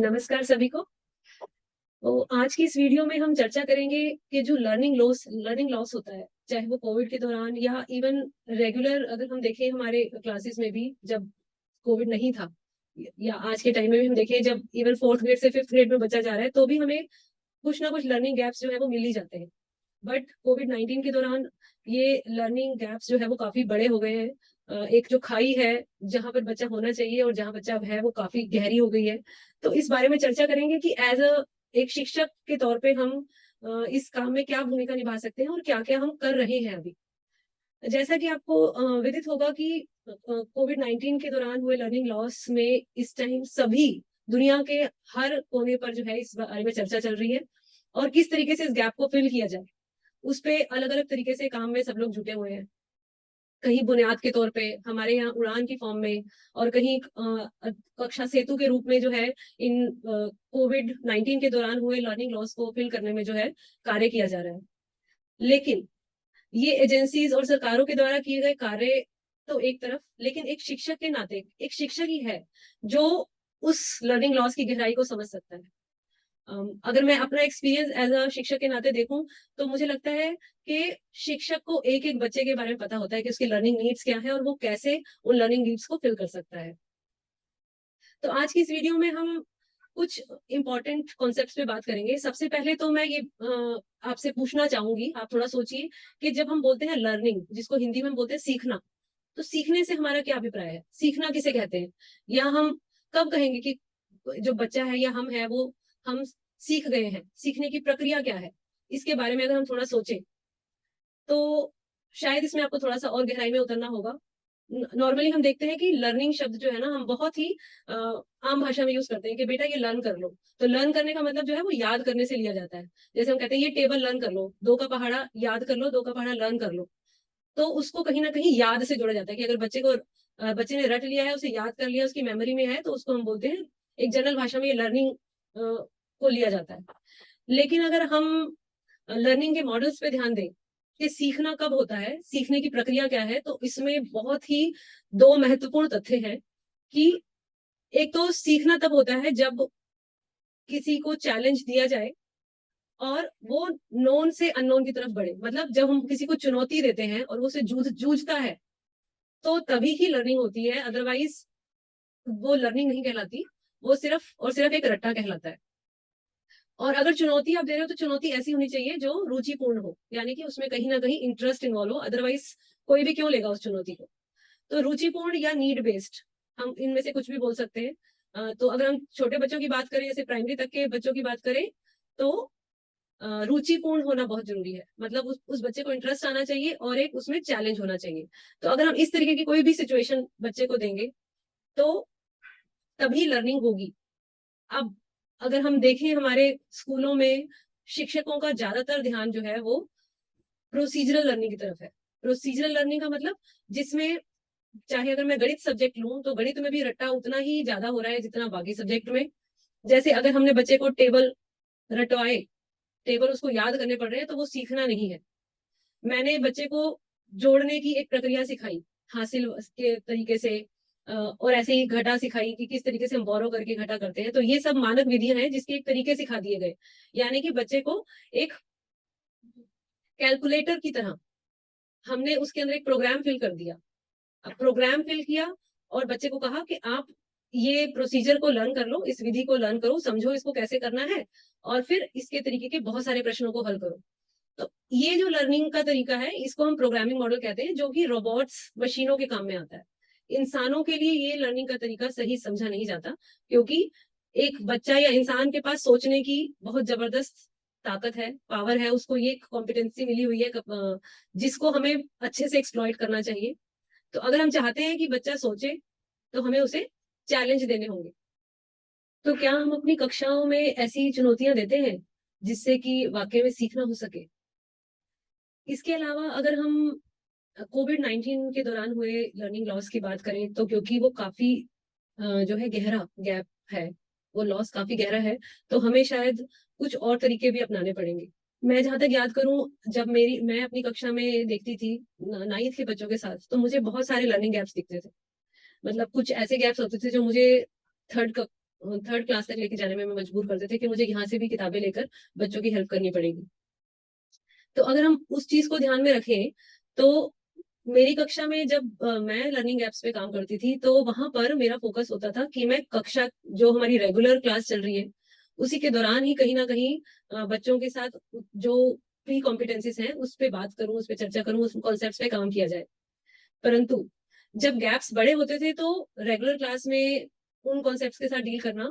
नमस्कार सभी को। तो आज की इस वीडियो में हम चर्चा करेंगे कि जो लर्निंग लॉस होता है, चाहे वो कोविड के दौरान या इवन रेगुलर अगर हम देखें हमारे क्लासेस में भी जब कोविड नहीं था, या आज के टाइम में भी हम देखें जब इवन फोर्थ ग्रेड से फिफ्थ ग्रेड में बच्चा जा रहा है तो भी हमें कुछ ना कुछ लर्निंग गैप्स जो है वो मिल ही जाते हैं। बट कोविड 19 के दौरान ये लर्निंग गैप्स जो है वो काफी बड़े हो गए हैं। एक जो खाई है जहां पर बच्चा होना चाहिए और जहां बच्चा अब है वो काफी गहरी हो गई है। तो इस बारे में चर्चा करेंगे कि एज अ एक शिक्षक के तौर पे हम इस काम में क्या भूमिका निभा सकते हैं और क्या क्या हम कर रहे हैं अभी। जैसा कि आपको विदित होगा कि कोविड 19 के दौरान हुए लर्निंग लॉस में इस टाइम सभी दुनिया के हर कोने पर जो है इस बारे में चर्चा चल रही है और किस तरीके से इस गैप को फिल किया जाए उस पे अलग अलग तरीके से काम में सब लोग जुटे हुए हैं। कहीं बुनियाद के तौर पे हमारे यहाँ उड़ान की फॉर्म में और कहीं कक्षा सेतु के रूप में जो है इन कोविड 19 के दौरान हुए लर्निंग लॉस को फिल करने में जो है कार्य किया जा रहा है। लेकिन ये एजेंसीज और सरकारों के द्वारा किए गए कार्य तो एक तरफ, लेकिन एक शिक्षक के नाते एक शिक्षक ही है जो उस लर्निंग लॉस की गहराई को समझ सकता है। अगर मैं अपना एक्सपीरियंस एज अ शिक्षक के नाते देखूं तो मुझे लगता है कि शिक्षक को एक एक बच्चे के बारे में पता होता है कि उसकी लर्निंग नीड्स क्या है और वो कैसे उन लर्निंग नीड्स को फिल कर सकता है। तो आज की इस वीडियो में हम कुछ इंपॉर्टेंट कॉन्सेप्ट्स पे बात करेंगे। सबसे पहले तो मैं ये आपसे पूछना चाहूंगी, आप थोड़ा सोचिए कि जब हम बोलते हैं लर्निंग, जिसको हिंदी में हम बोलते हैं सीखना, तो सीखने से हमारा क्या अभिप्राय है? सीखना किसे कहते हैं? या हम कब कहेंगे कि जो बच्चा है या हम है वो हम सीख गए हैं? सीखने की प्रक्रिया क्या है? इसके बारे में अगर हम थोड़ा सोचें तो शायद इसमें आपको थोड़ा सा और गहराई में उतरना होगा। नॉर्मली हम देखते हैं कि लर्निंग शब्द जो है ना हम बहुत ही आम भाषा में यूज करते हैं कि बेटा ये लर्न कर लो। तो लर्न करने का मतलब जो है वो याद करने से लिया जाता है। जैसे हम कहते हैं ये टेबल लर्न कर लो, दो का पहाड़ा याद कर लो, दो का पहाड़ा लर्न कर लो। तो उसको कहीं ना कहीं याद से जोड़ा जाता है कि अगर बच्चे ने रट लिया है, उसे याद कर लिया, उसकी मेमोरी में है, तो उसको हम बोलते हैं, एक जनरल भाषा में ये लर्निंग को लिया जाता है। लेकिन अगर हम लर्निंग के मॉडल्स पे ध्यान दें कि सीखना कब होता है, सीखने की प्रक्रिया क्या है, तो इसमें बहुत ही दो महत्वपूर्ण तथ्य हैं कि एक तो सीखना तब होता है जब किसी को चैलेंज दिया जाए और वो नोन से अननोन की तरफ बढ़े। मतलब जब हम किसी को चुनौती देते हैं और वो उसे जूझता है तो तभी ही लर्निंग होती है, अदरवाइज वो लर्निंग नहीं कहलाती, वो सिर्फ और सिर्फ एक रट्टा कहलाता है। और अगर चुनौती आप दे रहे हो तो चुनौती ऐसी होनी चाहिए जो रुचिपूर्ण हो, यानी कि उसमें कहीं ना कहीं इंटरेस्ट इन्वॉल्व हो, अदरवाइज कोई भी क्यों लेगा उस चुनौती को। तो रुचिपूर्ण या नीड बेस्ड, हम इनमें से कुछ भी बोल सकते हैं। तो अगर हम छोटे बच्चों की बात करें, जैसे प्राइमरी तक के बच्चों की बात करें, तो रुचिपूर्ण होना बहुत जरूरी है। मतलब उस बच्चे को इंटरेस्ट आना चाहिए और एक उसमें चैलेंज होना चाहिए। तो अगर हम इस तरीके की कोई भी सिचुएशन बच्चे को देंगे तो तभी लर्निंग होगी। अब अगर हम देखें हमारे स्कूलों में शिक्षकों का ज्यादातर ध्यान जो है वो प्रोसीजरल लर्निंग की तरफ है। प्रोसीजरल लर्निंग का मतलब जिसमें, चाहे अगर मैं गणित सब्जेक्ट लूं तो गणित में भी रट्टा उतना ही ज्यादा हो रहा है जितना बाकी सब्जेक्ट में। जैसे अगर हमने बच्चे को टेबल रटवाए, टेबल उसको याद करने पड़ रहे हैं, तो वो सीखना नहीं है। मैंने बच्चे को जोड़ने की एक प्रक्रिया सिखाई हासिल के तरीके से, और ऐसे ही घटा सिखाई कि किस तरीके से हम बोरो करके घटा करते हैं। तो ये सब मानक विधियां हैं जिसके एक तरीके सिखा दिए गए, यानी कि बच्चे को एक कैलकुलेटर की तरह हमने उसके अंदर एक प्रोग्राम फिल कर दिया। अब प्रोग्राम फिल किया और बच्चे को कहा कि आप ये प्रोसीजर को लर्न कर लो, इस विधि को लर्न करो, समझो इसको कैसे करना है, और फिर इसके तरीके के बहुत सारे प्रश्नों को हल करो। तो ये जो लर्निंग का तरीका है इसको हम प्रोग्रामिंग मॉडल कहते हैं, जो कि रोबोट्स मशीनों के काम में आता है। इंसानों के लिए ये लर्निंग का तरीका सही समझा नहीं जाता, क्योंकि एक बच्चा या इंसान के पास सोचने की बहुत जबरदस्त ताकत है, पावर है, उसको ये कॉम्पिटेंसी मिली हुई है जिसको हमें अच्छे से एक्सप्लॉइट करना चाहिए। तो अगर हम चाहते हैं कि बच्चा सोचे तो हमें उसे चैलेंज देने होंगे। तो क्या हम अपनी कक्षाओं में ऐसी चुनौतियां देते हैं जिससे कि वाकई में सीखना हो सके? इसके अलावा अगर हम कोविड 19 के दौरान हुए लर्निंग लॉस की बात करें, तो क्योंकि वो काफी जो है गहरा गैप है, वो लॉस काफी गहरा है, तो हमें शायद कुछ और तरीके भी अपनाने पड़ेंगे। मैं जहां तक याद करूं, जब मैं अपनी कक्षा में देखती थी नाइन्थ के बच्चों के साथ, तो मुझे बहुत सारे लर्निंग गैप्स दिखते थे। मतलब कुछ ऐसे गैप्स होते थे जो मुझे थर्ड 3rd क्लास तक लेके जाने में हमें मजबूर करते थे कि मुझे यहाँ से भी किताबें लेकर बच्चों की हेल्प करनी पड़ेगी। तो अगर हम उस चीज को ध्यान में रखें, तो मेरी कक्षा में जब मैं लर्निंग एप्स पे काम करती थी, तो वहां पर मेरा फोकस होता था कि मैं कक्षा, जो हमारी रेगुलर क्लास चल रही है, उसी के दौरान ही कहीं ना कहीं बच्चों के साथ जो प्री कॉम्पिटेंसीज हैं उस पे बात करूं, उस पे चर्चा करूं, उस कॉन्सेप्ट्स पे काम किया जाए। परंतु जब गैप्स बड़े होते थे, तो रेगुलर क्लास में उन कॉन्सेप्ट्स के साथ डील करना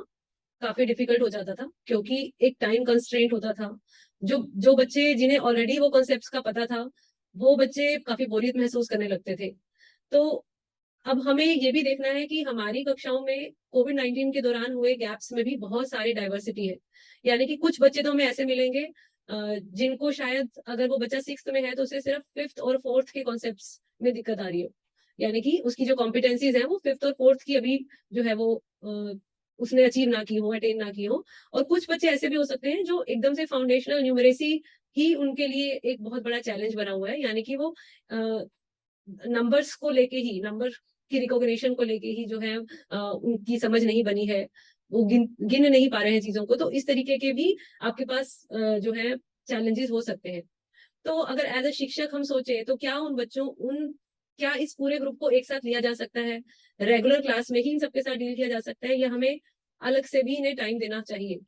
काफी डिफिकल्ट हो जाता था, क्योंकि एक टाइम कंस्ट्रेंट होता था। जो जो बच्चे जिन्हें ऑलरेडी वो कॉन्सेप्ट्स का पता था, वो बच्चे काफी बोरियत महसूस करने लगते थे। तो अब हमें ये भी देखना है कि हमारी कक्षाओं में कोविड-19 के दौरान हुए गैप्स में भी बहुत सारी डाइवर्सिटी है। यानी कि कुछ बच्चे तो हमें ऐसे मिलेंगे जिनको शायद, अगर वो बच्चा 6th में है, तो उसे सिर्फ 5th और 4th के कॉन्सेप्ट्स में दिक्कत आ रही हो। यानी कि उसकी जो कॉम्पिटेंसीज है वो 5th और 4th की अभी जो है वो उसने अचीव ना की हो, अटेन ना की हो। और कुछ बच्चे ऐसे भी हो सकते हैं जो एकदम से फाउंडेशनल न्यूमरेसी ही उनके लिए एक बहुत बड़ा चैलेंज बना हुआ है। यानी कि वो नंबर्स को लेके ही, नंबर की रिकॉग्निशन को लेके ही जो है उनकी समझ नहीं बनी है, वो गिन गिन नहीं पा रहे हैं चीजों को। तो इस तरीके के भी आपके पास जो है चैलेंजेस हो सकते हैं। तो अगर एज अ शिक्षक हम सोचे, तो क्या इस पूरे ग्रुप को एक साथ लिया जा सकता है, रेगुलर क्लास में ही इन सबके साथ डील किया जा सकता है, या हमें अलग से भी इन्हें टाइम देना चाहिए?